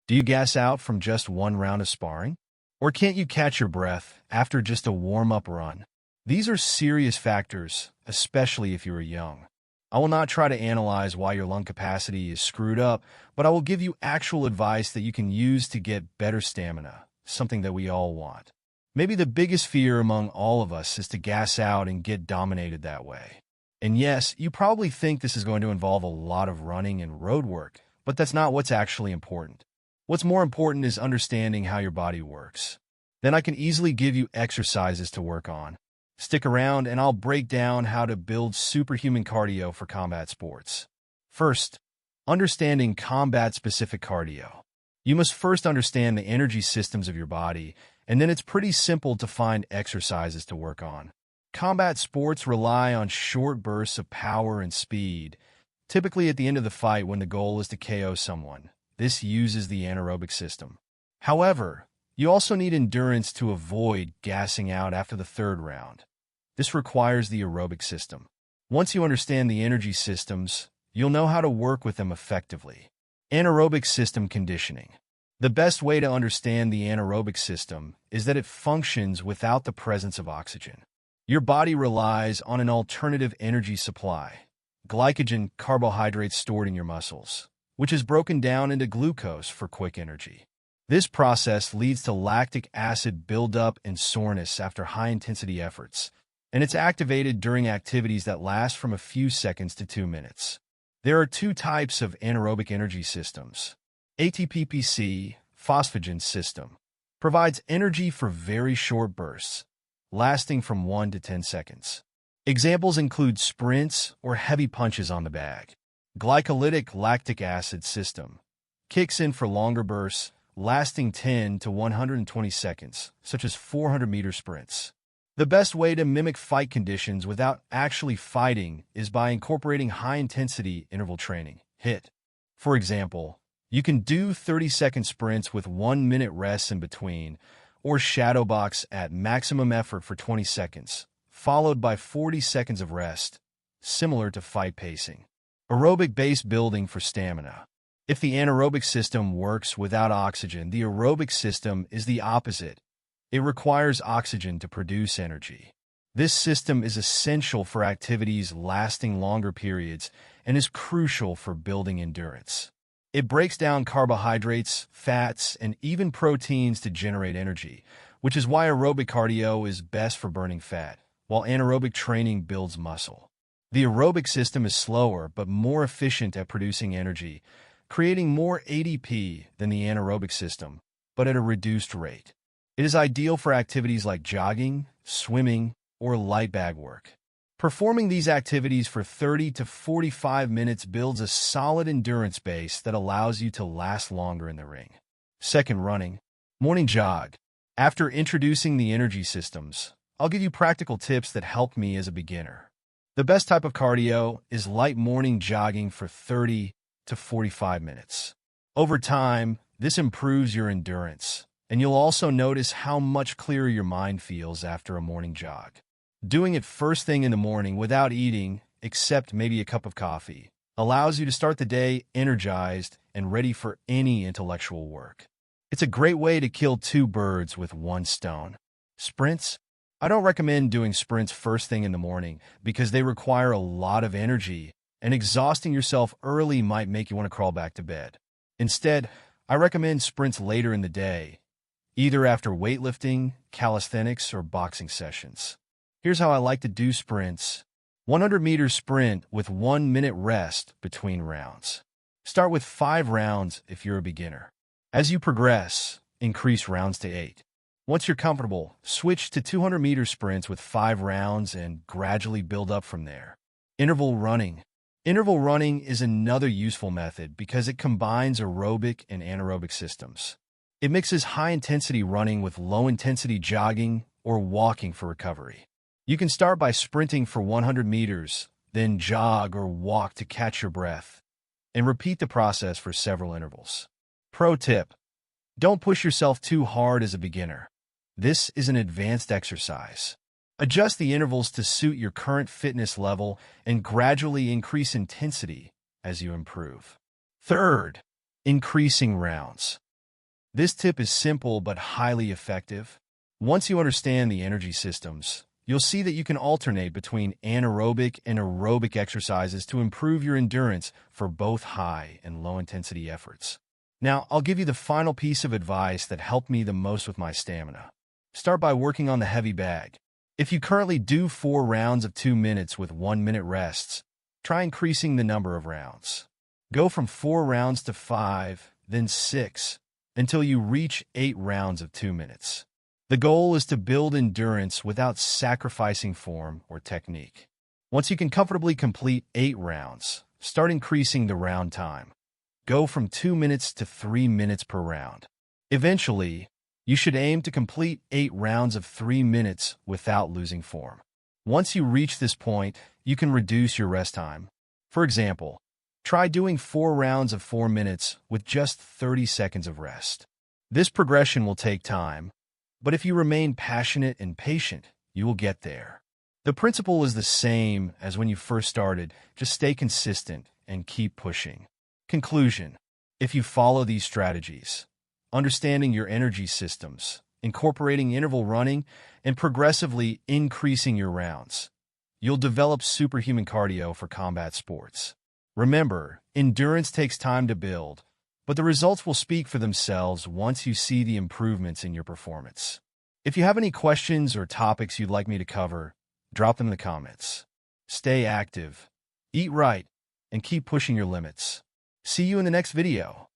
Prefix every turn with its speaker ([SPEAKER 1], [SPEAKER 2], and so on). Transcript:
[SPEAKER 1] Do you gas out from just one round of sparring? Or can't you catch your breath after just a warm-up run? These are serious factors, especially if you are young. I will not try to analyze why your lung capacity is screwed up, but I will give you actual advice that you can use to get better stamina, something that we all want. Maybe the biggest fear among all of us is to gas out and get dominated that way. And yes, you probably think this is going to involve a lot of running and road work, but that's not what's actually important. What's more important is understanding how your body works. Then I can easily give you exercises to work on. Stick around and I'll break down how to build superhuman cardio for combat sports. First, understanding combat-specific cardio. You must first understand the energy systems of your body, and then it's pretty simple to find exercises to work on. Combat sports rely on short bursts of power and speed, typically at the end of the fight when the goal is to KO someone. This uses the anaerobic system. However, you also need endurance to avoid gassing out after the third round. This requires the aerobic system. Once you understand the energy systems, you'll know how to work with them effectively. Anaerobic system conditioning. The best way to understand the anaerobic system is that it functions without the presence of oxygen. Your body relies on an alternative energy supply, glycogen, carbohydrates stored in your muscles, which is broken down into glucose for quick energy. This process leads to lactic acid buildup and soreness after high-intensity efforts, and it's activated during activities that last from a few seconds to 2 minutes. There are two types of anaerobic energy systems. ATPPC, phosphagen system, provides energy for very short bursts, lasting from 1 to 10 seconds. Examples include sprints or heavy punches on the bag. Glycolytic lactic acid system kicks in for longer bursts, lasting 10 to 120 seconds, such as 400-meter sprints. The best way to mimic fight conditions without actually fighting is by incorporating high-intensity interval training, HIIT. For example, you can do 30-second sprints with 1-minute rests in between, or shadow box at maximum effort for 20 seconds, followed by 40 seconds of rest, similar to fight pacing. Aerobic base building for stamina. If the anaerobic system works without oxygen, the aerobic system is the opposite. It requires oxygen to produce energy. This system is essential for activities lasting longer periods and is crucial for building endurance. It breaks down carbohydrates, fats, and even proteins to generate energy, which is why aerobic cardio is best for burning fat, while anaerobic training builds muscle. The aerobic system is slower but more efficient at producing energy, creating more ADP than the anaerobic system, but at a reduced rate. It is ideal for activities like jogging, swimming, or light bag work. Performing these activities for 30 to 45 minutes builds a solid endurance base that allows you to last longer in the ring. Second, running. Morning jog. After introducing the energy systems, I'll give you practical tips that helped me as a beginner. The best type of cardio is light morning jogging for 30 to 45 minutes. Over time, this improves your endurance, and you'll also notice how much clearer your mind feels after a morning jog. Doing it first thing in the morning without eating, except maybe a cup of coffee, allows you to start the day energized and ready for any intellectual work. It's a great way to kill two birds with one stone. Sprints. I don't recommend doing sprints first thing in the morning because they require a lot of energy, and exhausting yourself early might make you want to crawl back to bed. Instead, I recommend sprints later in the day, either after weightlifting, calisthenics, or boxing sessions. Here's how I like to do sprints. 100-meter sprint with 1-minute rest between rounds. Start with 5 rounds if you're a beginner. As you progress, increase rounds to 8. Once you're comfortable, switch to 200-meter sprints with 5 rounds and gradually build up from there. Interval running. Interval running is another useful method because it combines aerobic and anaerobic systems. It mixes high-intensity running with low-intensity jogging or walking for recovery. You can start by sprinting for 100 meters, then jog or walk to catch your breath, and repeat the process for several intervals. Pro tip: don't push yourself too hard as a beginner. This is an advanced exercise. Adjust the intervals to suit your current fitness level and gradually increase intensity as you improve. Third, increasing rounds. This tip is simple but highly effective. Once you understand the energy systems, you'll see that you can alternate between anaerobic and aerobic exercises to improve your endurance for both high and low-intensity efforts. Now, I'll give you the final piece of advice that helped me the most with my stamina. Start by working on the heavy bag. If you currently do 4 rounds of 2 minutes with 1-minute rests, try increasing the number of rounds. Go from 4 rounds to 5, then 6, until you reach 8 rounds of 2 minutes. The goal is to build endurance without sacrificing form or technique. Once you can comfortably complete 8 rounds, start increasing the round time. Go from 2 minutes to 3 minutes per round. Eventually, you should aim to complete 8 rounds of 3 minutes without losing form. Once you reach this point, you can reduce your rest time. For example, try doing 4 rounds of 4 minutes with just 30 seconds of rest. This progression will take time, but if you remain passionate and patient, you will get there. The principle is the same as when you first started. Just stay consistent and keep pushing. Conclusion: if you follow these strategies, understanding your energy systems, incorporating interval running, and progressively increasing your rounds, you'll develop superhuman cardio for combat sports. Remember, endurance takes time to build, but the results will speak for themselves once you see the improvements in your performance. If you have any questions or topics you'd like me to cover, drop them in the comments. Stay active, eat right, and keep pushing your limits. See you in the next video.